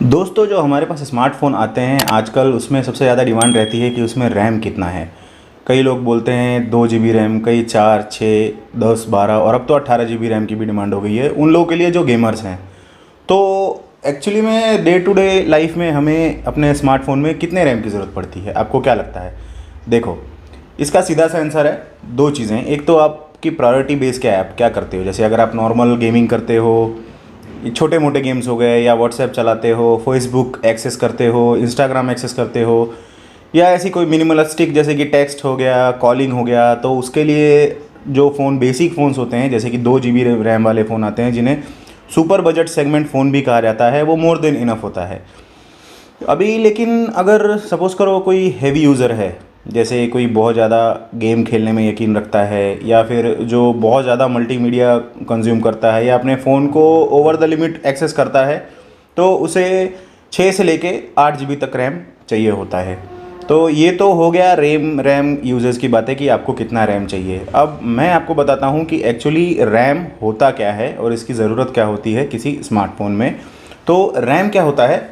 दोस्तों जो हमारे पास स्मार्टफ़ोन आते हैं आजकल उसमें सबसे ज़्यादा डिमांड रहती है कि उसमें रैम कितना है। कई लोग बोलते हैं 2 GB रैम, कई 4, 6, 10, 12 और अब तो 18 GB रैम की भी डिमांड हो गई है उन लोगों के लिए जो गेमर्स हैं। तो एक्चुअली में डे टू डे लाइफ में हमें अपने स्मार्टफ़ोन में कितने रैम की ज़रूरत पड़ती है, आपको क्या लगता है? देखो, इसका सीधा सा आंसर है दो चीज़ें। एक तो आपकी प्रायोरिटी बेस क्या है, आप क्या करते हो। जैसे अगर आप नॉर्मल गेमिंग करते हो, छोटे मोटे गेम्स हो गए, या व्हाट्सएप चलाते हो, फेसबुक एक्सेस करते हो, इंस्टाग्राम एक्सेस करते हो, या ऐसी कोई मिनिमलिस्टिक जैसे कि टेक्स्ट हो गया, कॉलिंग हो गया, तो उसके लिए जो फ़ोन बेसिक फ़ोन्स होते हैं जैसे कि 2 GB रैम वाले फ़ोन आते हैं जिन्हें सुपर बजट सेगमेंट फ़ोन भी कहा जाता है, वो मोर देन इनफ होता है अभी। लेकिन अगर सपोज़ करो कोई हैवी यूज़र है, जैसे कोई बहुत ज़्यादा गेम खेलने में यकीन रखता है, या फिर जो बहुत ज़्यादा मल्टीमीडिया कंज्यूम करता है, या अपने फ़ोन को ओवर द लिमिट एक्सेस करता है, तो उसे 6 से लेके 8 GB तक रैम चाहिए होता है। तो ये तो हो गया रैम यूज़र्स की बात है कि आपको कितना रैम चाहिए। अब मैं आपको बताता हूँ कि एक्चुअली रैम होता क्या है और इसकी ज़रूरत क्या होती है किसी स्मार्टफ़ोन में। तो रैम क्या होता है,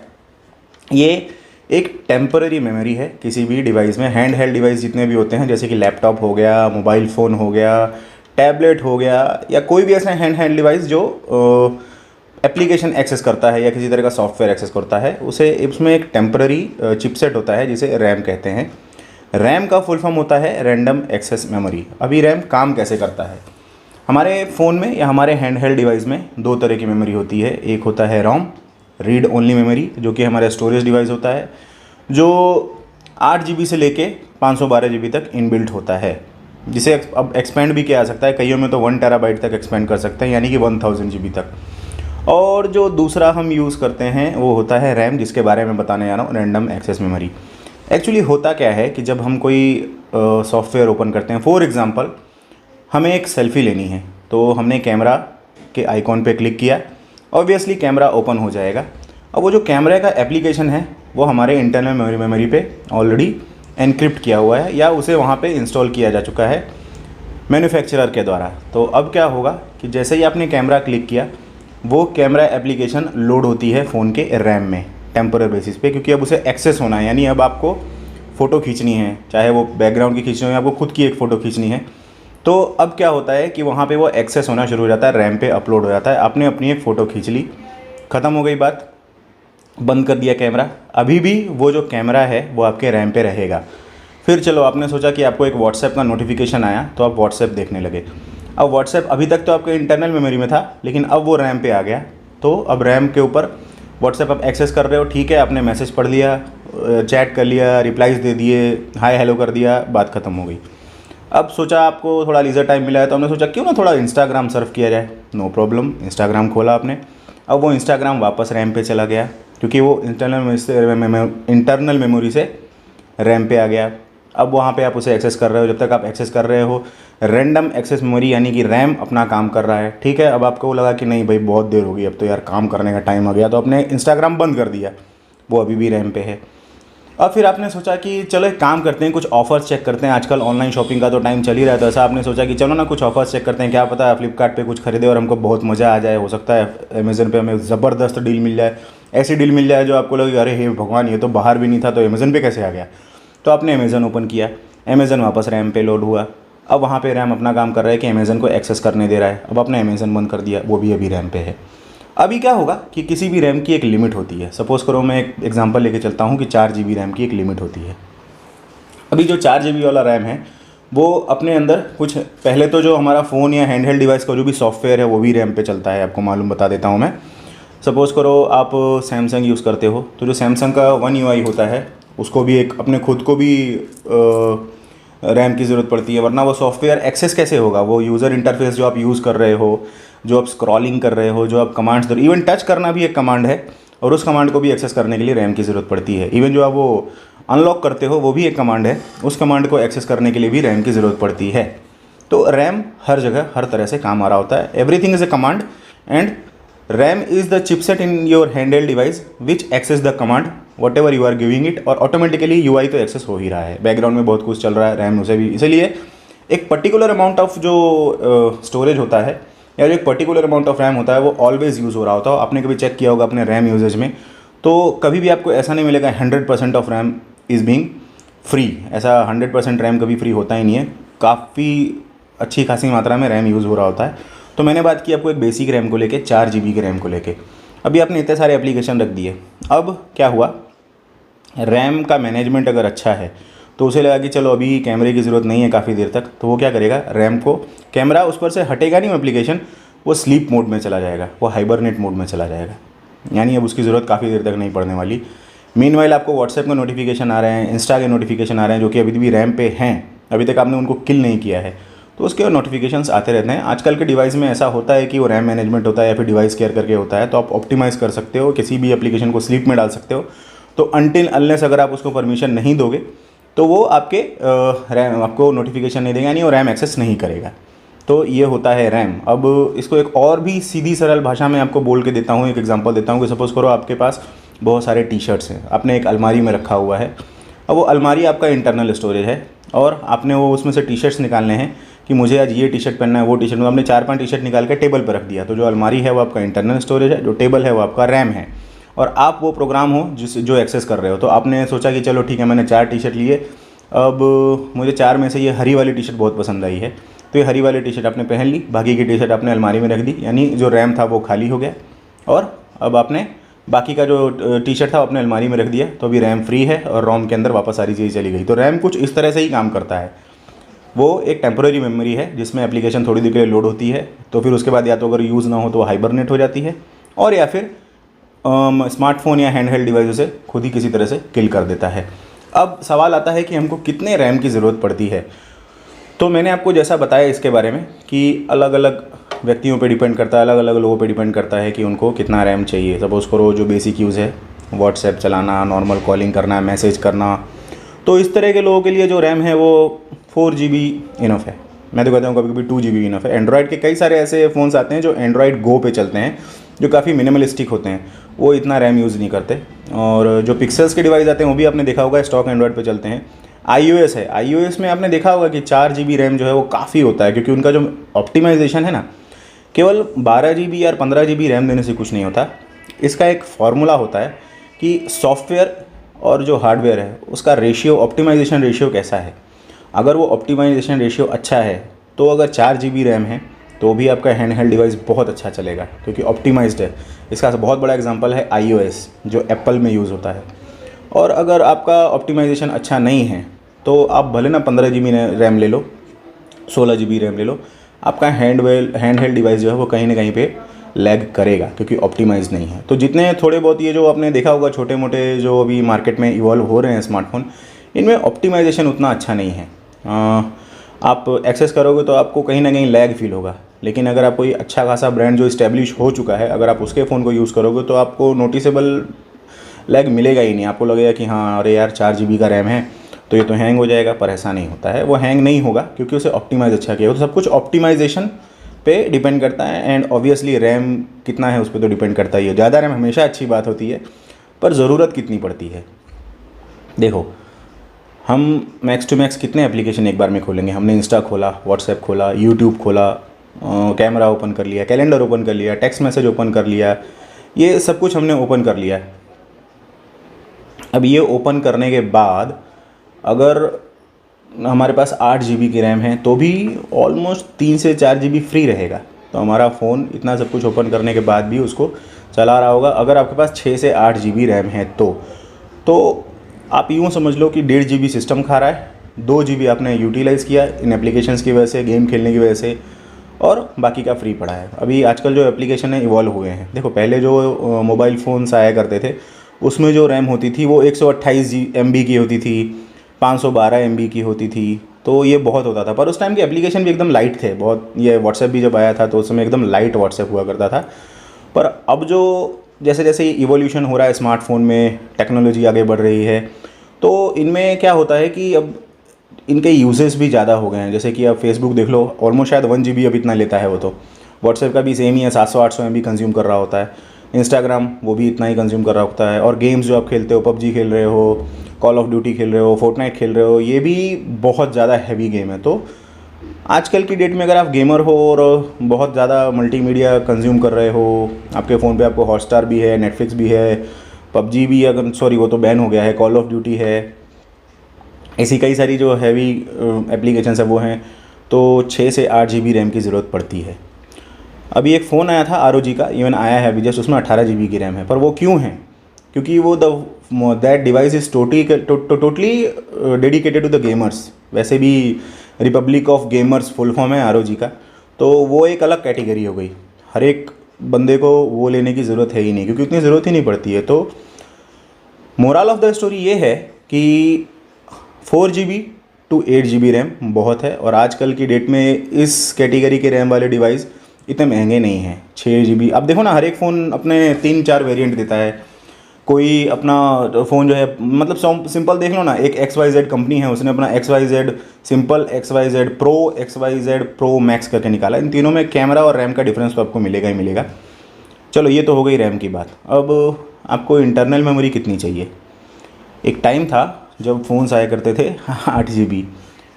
ये एक टेम्पररी मेमोरी है किसी भी डिवाइस में। हैंड हेल्ड डिवाइस जितने भी होते हैं, जैसे कि लैपटॉप हो गया, मोबाइल फ़ोन हो गया, टैबलेट हो गया, या कोई भी ऐसा हैंड हेल्ड डिवाइस जो एप्लीकेशन एक्सेस करता है या किसी तरह का सॉफ्टवेयर एक्सेस करता है, उसे उसमें एक टेम्पररी चिपसेट होता है जिसे रैम कहते हैं। रैम का फुल फॉर्म होता है रैंडम एक्सेस मेमोरी। अभी रैम काम कैसे करता है? हमारे फ़ोन में या हमारे हैंड हेल्ड डिवाइस में दो तरह की मेमोरी होती है। एक होता है रोम, रीड ओनली मेमोरी, जो कि हमारा स्टोरेज डिवाइस होता है, जो 8 GB से लेके 512 GB तक इनबिल्ट होता है, जिसे अब एक्सपेंड भी किया जा सकता है। कईयों में तो 1 TB तक एक्सपेंड कर सकते हैं, यानी कि 1000 GB तक। और जो दूसरा हम यूज़ करते हैं वो होता है रैम, जिसके बारे में बताने जा रहा हूँ, रैंडम एक्सेस मेमोरी। एक्चुअली होता क्या है कि जब हम कोई सॉफ्टवेयर ओपन करते हैं, फॉर एग्ज़ाम्पल हमें एक सेल्फ़ी लेनी है, तो हमने कैमरा के आइकॉन पे क्लिक किया, ऑब्वियसली कैमरा ओपन हो जाएगा। अब वो जो कैमरे का एप्लीकेशन है वो हमारे इंटरनल मेमोरी पे ऑलरेडी एनक्रिप्ट किया हुआ है, या उसे वहाँ पे इंस्टॉल किया जा चुका है मैन्युफैक्चरर के द्वारा। तो अब क्या होगा कि जैसे ही आपने कैमरा क्लिक किया, वो कैमरा एप्लीकेशन लोड होती है फ़ोन के रैम में टेम्पोररी बेसिस पे, क्योंकि अब उसे एक्सेस होना है। यानी अब आपको फ़ोटो खींचनी है, चाहे वो बैकग्राउंड की खींचनी हो या आपको खुद की एक फ़ोटो खींचनी है, तो अब क्या होता है कि वहाँ पे वो एक्सेस होना शुरू हो जाता है, रैम पे अपलोड हो जाता है। आपने अपनी एक फ़ोटो खींच ली, ख़त्म हो गई बात, बंद कर दिया कैमरा। अभी भी वो जो कैमरा है वो आपके रैम पे रहेगा। फिर चलो, आपने सोचा कि आपको एक व्हाट्सएप का नोटिफिकेशन आया, तो आप व्हाट्सएप देखने लगे। अब व्हाट्सएप अभी तक तो आपके इंटरनल मेमोरी में था, लेकिन अब वो रैम पे आ गया, तो अब रैम के ऊपर व्हाट्सएप आप एक्सेस कर रहे हो। ठीक है, आपने मैसेज पढ़ लिया, चैट कर लिया, रिप्लाइज़ दे दिए, हाय हेलो कर दिया, बात ख़त्म हो गई। अब सोचा आपको थोड़ा लीजर टाइम मिला है, तो हमने सोचा क्यों ना थोड़ा इंस्टाग्राम सर्फ किया जाए। नो प्रॉब्लम, इंस्टाग्राम खोला आपने। अब वो इंस्टाग्राम वापस रैम पे चला गया, क्योंकि वो इंटरनल मेमोरी से रैम पे आ गया। अब वहाँ पे आप उसे एक्सेस कर रहे हो। जब तक आप एक्सेस कर रहे हो, रैंडम एक्सेस मेमोरी यानी कि रैम अपना काम कर रहा है। ठीक है, अब आपको लगा कि नहीं भाई बहुत देर हो गई, अब तो यार काम करने का टाइम आ गया, तो आपने इंस्टाग्राम बंद कर दिया, वो अभी भी रैम पे है। अब फिर आपने सोचा कि चलो एक काम करते हैं, कुछ ऑफर्स चेक करते हैं। आजकल ऑनलाइन शॉपिंग का तो टाइम चल ही रहा है, तो ऐसा आपने सोचा कि चलो ना कुछ ऑफर्स चेक करते हैं, क्या पता है फ्लिपकार्ट पे कुछ खरीदे और हमको बहुत मज़ा आ जाए। हो सकता है अमेज़न पे हमें ज़बरदस्त डील मिल जाए, ऐसी डील मिल जाए जो आपको लगे अरे हे भगवान, ये तो बाहर भी नहीं था, तो अमेज़न पे कैसे आ गया। तो आपने अमेज़न ओपन किया, अमेज़न वापस रैम पे लोड हुआ। अब वहाँ पे रैम अपना काम कर रहा है कि अमेज़न को एक्सेस करने दे रहा है। अब आपने अमेज़न बंद कर दिया, वो भी अभी रैम पे है। अभी क्या होगा कि किसी भी रैम की एक लिमिट होती है। सपोज़ करो मैं एक एग्जांपल लेके चलता हूँ कि 4 GB रैम की एक लिमिट होती है। अभी जो 4 GB वाला रैम है वो अपने अंदर कुछ, पहले तो जो हमारा फ़ोन या हैंडहेल्ड डिवाइस का जो भी सॉफ्टवेयर है वो भी रैम पे चलता है, आपको मालूम बता देता हूँ मैं। सपोज़ करो आप सैमसंग यूज़ करते हो, तो जो सैमसंग का One UI होता है उसको भी एक अपने खुद को भी रैम की ज़रूरत पड़ती है, वरना वो सॉफ्टवेयर एक्सेस कैसे होगा। वो यूज़र इंटरफेस जो आप यूज़ कर रहे हो, जो आप स्क्रॉलिंग कर रहे हो, जो आप कमांड्स, इवन टच करना भी एक कमांड है, और उस कमांड को भी एक्सेस करने के लिए रैम की ज़रूरत पड़ती है। इवन जो आप वो अनलॉक करते हो वो भी एक कमांड है, उस कमांड को एक्सेस करने के लिए भी रैम की ज़रूरत पड़ती है। तो रैम हर जगह हर तरह से काम आ रहा होता है। Everything is a command, and RAM is the chipset in your handheld device which access the command whatever you are giving it. और ऑटोमेटिकली UI तो एक्सेस हो ही रहा है, बैकग्राउंड में बहुत कुछ चल रहा है, रैम उसे भी। इसलिए एक पर्टिकुलर अमाउंट ऑफ जो स्टोरेज होता है या जो एक पर्टिकुलर अमाउंट ऑफ रैम होता है वो ऑलवेज़ यूज़ हो रहा होता है। आपने कभी चेक किया होगा अपने रैम यूजेज में, तो कभी भी आपको ऐसा नहीं मिलेगा 100% of RAM is being free. ऐसा 100% रैम कभी फ्री होता ही नहीं है, काफ़ी अच्छी खासी मात्रा में रैम यूज़ हो रहा होता है। तो मैंने बात की आपको एक बेसिक रैम को लेके, 4 GB की रैम को लेके। अभी आपने इतने सारे एप्लीकेशन रख दिए, अब क्या हुआ, रैम का मैनेजमेंट अगर अच्छा है तो उसे लगा कि चलो अभी कैमरे की ज़रूरत नहीं है काफ़ी देर तक, तो वो क्या करेगा, रैम को, कैमरा उस पर से हटेगा नहीं एप्लीकेशन, वो स्लीप मोड में चला जाएगा, वो हाइबरनेट मोड में चला जाएगा, यानी अब उसकी ज़रूरत काफ़ी देर तक नहीं पड़ने वाली। मीनवाइल आपको व्हाट्सएप के नोटिफिकेशन आ रहे हैं, इंस्टा के नोटिफिकेशन आ रहे हैं, जो कि अभी भी रैम पे हैं, अभी तक आपने उनको किल नहीं किया है, तो उसके नोटिफिकेशंस आते रहते हैं। आजकल के डिवाइस में ऐसा होता है कि वो रैम मैनेजमेंट होता है या फिर डिवाइस केयर करके होता है, तो आप ऑप्टिमाइज़ कर सकते हो, किसी भी एप्लीकेशन को स्लीप में डाल सकते हो। तो अनटिल अनलेस अगर आप उसको परमिशन नहीं दोगे तो वो आपके रैम आपको नोटिफिकेशन नहीं देगा, यानी वो रैम एक्सेस नहीं करेगा। तो ये होता है रैम। अब इसको एक और भी सीधी सरल भाषा में आपको बोल के देता हूँ, एक एग्जांपल देता हूँ कि सपोज़ करो आपके पास बहुत सारे टी शर्ट्स हैं, आपने एक अलमारी में रखा हुआ है। अब वो अलमारी आपका इंटरनल स्टोरेज है और आपने वो उसमें से टी शर्ट्स निकालने हैं कि मुझे आज ये टी शर्ट पहनना है, वो टी शर्ट, मतलब आपने 4-5 टी शर्ट निकाल के टेबल पर रख दिया। तो जो अलमारी है वो आपका इंटरनल स्टोरेज है, जो टेबल है वो आपका रैम है, और आप वो प्रोग्राम हो जो एक्सेस कर रहे हो। तो आपने सोचा कि चलो ठीक है, मैंने 4 टी शर्ट लिए, अब मुझे 4 में से ये हरी वाली टी शर्ट बहुत पसंद आई है, तो ये हरी वाली टी शर्ट आपने पहन ली, बाकी की टी शर्ट आपने अलमारी में रख दी, यानी जो रैम था वो खाली हो गया, और अब आपने बाकी का जो टी शर्ट था वो अपने अलमारी में रख दिया, तो अभी रैम फ्री है और रोम के अंदर वापस सारी चीज़ चली गई। तो रैम कुछ इस तरह से ही काम करता है, वो एक टेम्पररी मेमोरी है जिसमें एप्लीकेशन थोड़ी देर के लिए लोड होती है, तो फिर उसके बाद या तो अगर यूज़ ना हो तो वो हाइबरनेट हो जाती है, और या फिर स्मार्टफोन या हैंड हेल्ड डिवाइस उसे खुद ही किसी तरह से किल कर देता है। अब सवाल आता है कि हमको कितने रैम की ज़रूरत पड़ती है। तो मैंने आपको जैसा बताया इसके बारे में कि अलग अलग व्यक्तियों पे डिपेंड करता है, अलग अलग लोगों पे डिपेंड करता है कि उनको कितना रैम चाहिए। सपोज़ करो जो बेसिक यूज़ है, व्हाट्सएप चलाना, नॉर्मल कॉलिंग करना, मैसेज करना, तो इस तरह के लोगों के लिए जो रैम है वो 4 GB इनफ है। मैं तो कहता हूँ कभी कभी 2 GB इनफ है। एंड्रॉयड के कई सारे ऐसे फ़ोन्स आते हैं जो एंड्रॉयड गो पे चलते हैं, जो काफ़ी मिनिमलिस्टिक होते हैं, वो इतना रैम यूज़ नहीं करते। और जो पिक्सेल्स के डिवाइस आते हैं वो भी आपने देखा होगा स्टॉक एंड्रॉयड पे चलते हैं। iOS है, iOS में आपने देखा होगा कि 4 GB रैम जो है वो काफ़ी होता है, क्योंकि उनका जो ऑप्टिमाइजेशन है ना, केवल 12 GB या 15 GB रैम देने से कुछ नहीं होता। इसका एक फार्मूला होता है कि सॉफ्टवेयर और जो हार्डवेयर है उसका रेशियो, ऑप्टिमाइजेशन रेशियो कैसा है। अगर वो ऑप्टिमाइजेशन रेशियो अच्छा है तो अगर 4 GB रैम है तो भी आपका हैंड हेल्ड डिवाइस बहुत अच्छा चलेगा, क्योंकि ऑप्टिमाइज्ड है। इसका बहुत बड़ा एग्जांपल है iOS जो एप्पल में यूज़ होता है। और अगर आपका ऑप्टिमाइजेशन अच्छा नहीं है तो आप भले ना 15 GB रैम ले लो, 16 GB रैम ले लो, आपका हैंड हेल्ड डिवाइस जो है वो कहीं ना कहीं पे लैग करेगा, क्योंकि ऑप्टिमाइज नहीं है। तो जितने थोड़े बहुत ये जो आपने देखा होगा छोटे मोटे जो अभी मार्केट में इवॉल्व हो रहे हैं स्मार्टफोन, इनमें ऑप्टिमाइजेशन उतना अच्छा नहीं है। आप एक्सेस करोगे तो आपको कहीं ना कहीं लैग फील होगा, लेकिन अगर आप कोई अच्छा खासा ब्रांड जो इस्टेब्लिश हो चुका है, अगर आप उसके फ़ोन को यूज़ करोगे तो आपको नोटिसेबल लैग मिलेगा ही नहीं। आपको लगेगा कि हाँ अरे यार 4 GB का रैम है तो ये तो हैंग हो जाएगा, पर ऐसा नहीं होता है। वो हैंग नहीं होगा क्योंकि उसे ऑप्टिमाइज़ अच्छा किया हो। तो सब कुछ ऑप्टिमाइजेशन पे डिपेंड करता है, एंड ऑब्वियसली रैम कितना है उस पर तो डिपेंड करता ही है। ज़्यादा रैम हमेशा अच्छी बात होती है, पर ज़रूरत कितनी पड़ती है। देखो, हम मैक्स टू मैक्स कितने एप्लीकेशन एक बार में खोलेंगे। हमने इंस्टा खोला, व्हाट्सएप खोला, यूट्यूब खोला, कैमरा ओपन कर लिया, कैलेंडर ओपन कर लिया, टेक्स्ट मैसेज ओपन कर लिया, ये सब कुछ हमने ओपन कर लिया। अब ये ओपन करने के बाद अगर हमारे पास 8 GB की रैम है तो भी ऑलमोस्ट 3 से 4 GB फ्री रहेगा। तो हमारा फ़ोन इतना सब कुछ ओपन करने के बाद भी उसको चला रहा होगा। अगर आपके पास 6 से 8 GB रैम है तो आप यूँ समझ लो कि 1.5 GB सिस्टम खा रहा है, 2 GB आपने यूटिलाइज़ किया इन एप्लीकेशंस की वजह से, गेम खेलने की वजह से, और बाकी का फ्री पड़ा है। अभी आजकल जो एप्लीकेशन है इवॉल्व हुए हैं। देखो, पहले जो मोबाइल फ़ोन्स आया करते थे उसमें जो रैम होती थी वो 128 MB की होती थी, 512 MB की होती थी, तो ये बहुत होता था। पर उस टाइम के एप्लीकेशन भी एकदम लाइट थे बहुत। ये व्हाट्सएप भी जब आया था तो उस समय एकदम लाइट व्हाट्सएप हुआ करता था। पर अब जो जैसे जैसे इवोल्यूशन हो रहा है स्मार्टफोन में, टेक्नोलॉजी आगे बढ़ रही है, तो इनमें क्या होता है कि अब इनके यूजेस भी ज़्यादा हो गए हैं। जैसे कि अब फेसबुक देख लो, ऑलमोस्ट शायद 1 GB अब इतना लेता है वो। तो व्हाट्सएप का भी सेम ही है, 700-800 MB कंज्यूम कर रहा होता है। इंस्टाग्राम वो भी इतना ही कंज्यूम कर रहा होता है। और गेम्स जो आप खेलते हो, पबजी खेल रहे हो, कॉल ऑफ ड्यूटी खेल रहे हो, फोर्टनाइट खेल रहे हो, ये भी बहुत ज़्यादा हैवी गेम है। तो आजकल की डेट में अगर आप गेमर हो और बहुत ज़्यादा मल्टीमीडिया कंज्यूम कर रहे हो, आपके फ़ोन पे आपको हॉटस्टार भी है, नेटफ्लिक्स भी है, पबजी भी, अगर सॉरी वो तो बैन हो गया है, कॉल ऑफ ड्यूटी है, ऐसी कई सारी जो हैवी एप्लीकेशंस है वो हैं, तो 6 से 8 GB रैम की ज़रूरत पड़ती है। अभी एक फ़ोन आया था ROG का, इवन आया है अभी जस्ट, उसमें 18 GB की रैम है। पर वो क्यों है? क्योंकि वो that device is totally dedicated to the gamers. वैसे भी republic of gamers full form है ROG का, तो वो एक अलग कैटेगरी हो गई। हर एक बंदे को वो लेने की ज़रूरत है ही नहीं, क्योंकि उतनी ज़रूरत ही नहीं पड़ती है। तो मोरल ऑफ द स्टोरी ये है कि 4 GB टू 8 GB रैम बहुत है, और आजकल की डेट में इस कैटेगरी के रैम वाले डिवाइस इतने महंगे नहीं हैं। 6 GB, अब देखो ना, हर एक फ़ोन अपने 3-4 वेरिएंट देता है। कोई अपना फ़ोन जो है, मतलब सिंपल देख लो ना, एक XYZ कंपनी है, उसने अपना XYZ simple, XYZ pro, XYZ pro max करके निकाला। इन तीनों में कैमरा और रैम का डिफरेंस तो आपको मिलेगा ही मिलेगा। चलो ये तो हो गई रैम की बात। अब आपको इंटरनल मेमोरी कितनी चाहिए? एक टाइम था जब फ़ोन्स आया करते थे 8 GB,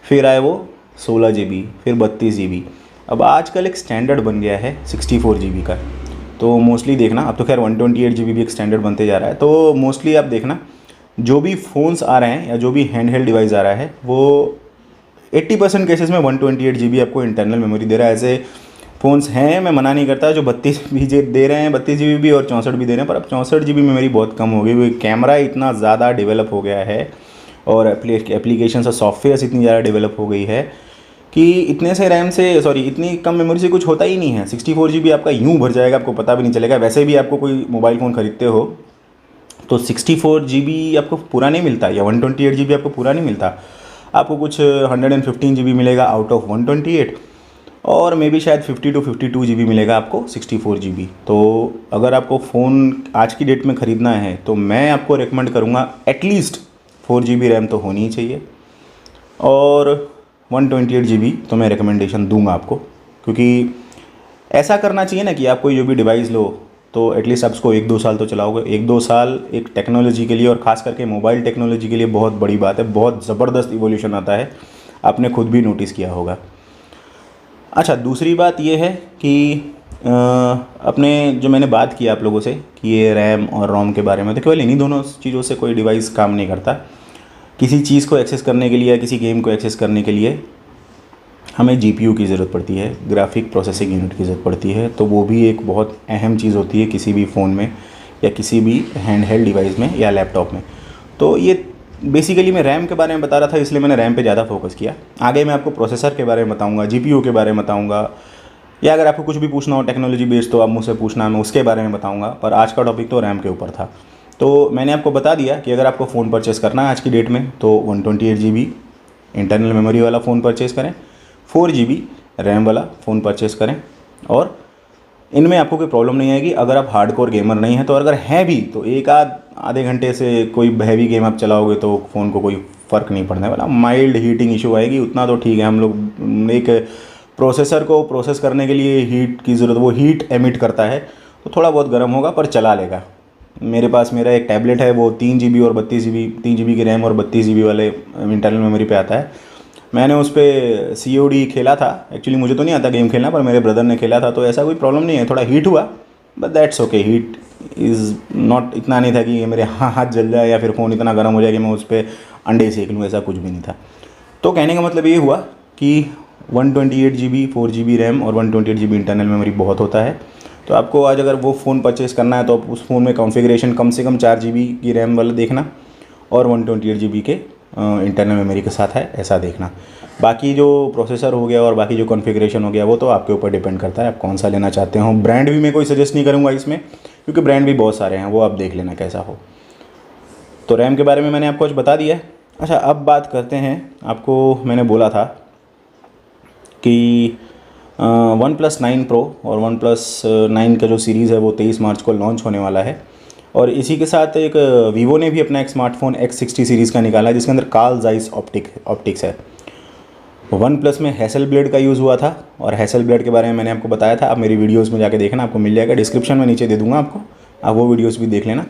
फिर आए वो 16 GB, फिर 32 GB। अब आजकल एक स्टैंडर्ड बन गया है 64 GB का। तो मोस्टली देखना, अब तो खैर 128 GB भी एक स्टैंडर्ड बनते जा रहा है। तो मोस्टली आप देखना, जो भी फ़ोन्स आ रहे हैं या जो भी हैंड हेल्ड डिवाइस आ रहा है, वो 80% केसेस में 128 GB आपको इंटरनल मेमोरी दे रहा है। ऐसे फ़ोन्स हैं, मैं मना नहीं करता, जो 32 GB दे रहे हैं, 32 GB भी और 64 भी दे रहे हैं, पर अब 64 GB मेमोरी बहुत कम हो गई। कैमरा इतना ज़्यादा डेवलप हो गया है और एप्लीकेशन और सॉफ्टवेयर्स इतनी ज़्यादा डेवलप हो गई है कि इतने से रैम से, सॉरी, इतनी कम मेमोरी से कुछ होता ही नहीं है। 64 GB आपका यूँ भर जाएगा, आपको पता भी नहीं चलेगा। वैसे भी आपको कोई मोबाइल फ़ोन ख़रीदते हो तो 64 GB आपको पूरा नहीं मिलता, या 128 GB आपको पूरा नहीं मिलता। आपको कुछ 115 GB मिलेगा आउट ऑफ 128, और मे बी शायद 50 to 52 GB मिलेगा आपको 64 GB। तो अगर आपको फ़ोन आज की डेट में ख़रीदना है तो मैं आपको रेकमेंड करूँगा एटलीस्ट 4 GB रैम तो होनी ही चाहिए, और 128 GB तो मैं रिकमेंडेशन दूंगा आपको। क्योंकि ऐसा करना चाहिए ना कि आप कोई जो भी डिवाइस लो तो एटलीस्ट आप उसको 1-2 साल तो चलाओगे। 1-2 साल एक टेक्नोलॉजी के लिए, और ख़ास करके मोबाइल टेक्नोलॉजी के लिए बहुत बड़ी बात है। बहुत ज़बरदस्त इवोल्यूशन आता है, आपने खुद भी नोटिस किया होगा। अच्छा, दूसरी बात ये है कि अपने जो मैंने बात की आप लोगों से कि ये रैम और रोम के बारे में, तो केवल इन्हीं दोनों चीज़ों से कोई डिवाइस काम नहीं करता। किसी चीज़ को एक्सेस करने के लिए या किसी गेम को एक्सेस करने के लिए हमें GPU की ज़रूरत पड़ती है, ग्राफिक प्रोसेसिंग यूनिट की ज़रूरत पड़ती है। तो वो भी एक बहुत अहम चीज़ होती है किसी भी फ़ोन में या किसी भी हैंड हेल्ड डिवाइस में या लैपटॉप में। तो ये बेसिकली मैं रैम के बारे में बता रहा था, इसलिए मैंने रैम पे ज़्यादा फोकस किया। आगे मैं आपको प्रोसेसर के बारे में बताऊँगा, GPU के बारे में बताऊँगा, या अगर आपको कुछ भी पूछना हो टेक्नोलॉजी बेस्ड तो आप मुझसे पूछना, मैं उसके बारे में बताऊँगा। पर आज का टॉपिक तो रैम के ऊपर था। तो मैंने आपको बता दिया कि अगर आपको फ़ोन परचेज़ करना है आज की डेट में तो 128 GB इंटरनल मेमोरी वाला फ़ोन परचेज़ करें, 4 GB रैम वाला फ़ोन परचेज़ करें, और इनमें आपको कोई प्रॉब्लम नहीं आएगी अगर आप हार्डकोर गेमर नहीं हैं। तो अगर हैं भी तो एक आधे घंटे से कोई हैवी गेम आप चलाओगे तो फ़ोन को कोई फ़र्क नहीं पड़ने वाला। माइल्ड हीटिंग इशू आएगी, उतना तो ठीक है। हम लोग एक प्रोसेसर को प्रोसेस करने के लिए हीट की ज़रूरत, वो हीट एमिट करता है, तो थोड़ा बहुत गर्म होगा पर चला लेगा। मेरा एक टैबलेट है, वो 3 GB और 32 GB, 3 GB की रैम और 32 GB वाले इंटरनल मेमोरी पे आता है। मैंने उस पर COD खेला था। एक्चुअली मुझे तो नहीं आता गेम खेलना, पर मेरे ब्रदर ने खेला था, तो ऐसा कोई प्रॉब्लम नहीं है। थोड़ा हीट हुआ but that's okay. Heat is not, इतना नहीं था कि मेरे हाथ जल जाए या फिर फ़ोन इतना गर्म हो जाए कि मैं उस पर अंडे सेक लूँ, ऐसा कुछ भी नहीं था। तो कहने का मतलब ये हुआ कि 128 GB 4 GB रैम और 128 GB इंटरनल मेमोरी बहुत होता है। तो आपको आज अगर वो फ़ोन परचेज़ करना है तो आप उस फ़ोन में कॉन्फ़िगरेशन कम से कम 4 GB की रैम वाला देखना, और 128 GB के इंटरनल मेमोरी के साथ है ऐसा देखना। बाकी जो प्रोसेसर हो गया और बाकी जो कॉन्फ़िगरेशन हो गया वो तो आपके ऊपर डिपेंड करता है आप कौन सा लेना चाहते हो। ब्रांड भी मैं कोई सजेस्ट नहीं करूँगा इसमें, क्योंकि ब्रांड भी बहुत सारे हैं, वो आप देख लेना कैसा हो। तो रैम के बारे में मैंने आपको आज बता दिया है। अच्छा, अब बात करते हैं, आपको मैंने बोला था कि OnePlus 9 Pro और OnePlus 9 का जो सीरीज़ है वो 23 मार्च को लॉन्च होने वाला है। और इसी के साथ एक वीवो ने भी अपना एक स्मार्टफोन X60 सीरीज़ का निकाला है, जिसके अंदर कार्ल ज़ाइस ऑप्टिक्स है। OnePlus में हैसेलब्लेड का यूज़ हुआ था, और हैसेलब्लेड के बारे में मैंने आपको बताया था। आप मेरी वीडियोज़ में जाके देखना, आपको मिल जाएगा, डिस्क्रिप्शन में नीचे दे दूँगा आपको, आप वो वीडियोज़ भी देख लेना।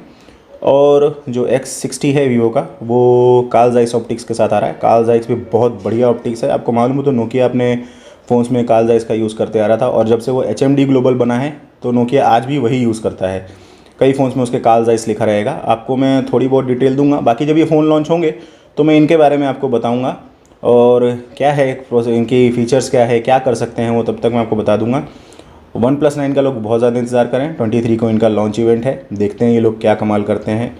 और जो X60 है वीवो का, वो कार्ल ज़ाइस ऑप्टिक्स के साथ आ रहा है। कार्ल ज़ाइस भी बहुत बढ़िया ऑप्टिक्स है। आपको मालूम हो तो नोकिया अपने फ़ोन्स में कार्ल ज़ाइस का यूज़ करते आ रहा था, और जब से वो HMD ग्लोबल बना है तो नोकिया आज भी वही यूज़ करता है। कई फ़ोन्स में उसके कार्ल ज़ाइस लिखा रहेगा। आपको मैं थोड़ी बहुत डिटेल दूंगा। बाकी जब ये फ़ोन लॉन्च होंगे तो मैं इनके बारे में आपको बताऊंगा, और क्या है इनकी फ़ीचर्स क्या है, क्या कर सकते हैं वो तब तक मैं आपको बता दूंगा। OnePlus 9 का लोग बहुत ज़्यादा इंतज़ार करें। 23 को इनका लॉन्च इवेंट है, देखते हैं ये लोग क्या कमाल करते हैं।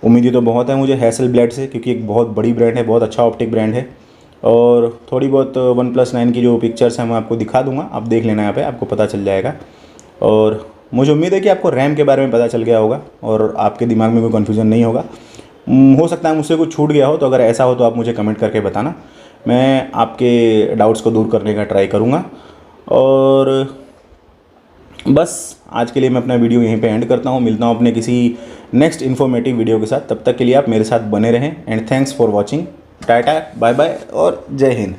उम्मीदें तो बहुत है मुझे हैसेलब्लैड से, क्योंकि एक बहुत बड़ी ब्रांड है, बहुत अच्छा ऑप्टिक ब्रांड है। और थोड़ी बहुत OnePlus 9 की जो पिक्चर्स हैं मैं आपको दिखा दूंगा, आप देख लेना यहाँ पे, आपको पता चल जाएगा। और मुझे उम्मीद है कि आपको रैम के बारे में पता चल गया होगा और आपके दिमाग में कोई कन्फ्यूज़न नहीं होगा। हो सकता है मुझसे कुछ छूट गया हो, तो अगर ऐसा हो तो आप मुझे कमेंट करके बताना, मैं आपके डाउट्स को दूर करने का ट्राई करूँगा। और बस आज के लिए मैं अपना वीडियो यहीं पे एंड करता हूँ। मिलता हूँ अपने किसी नेक्स्ट इन्फॉर्मेटिव वीडियो के साथ। तब तक के लिए आप मेरे साथ बने रहें, and thanks for watching. Tata, bye bye और जय हिंद।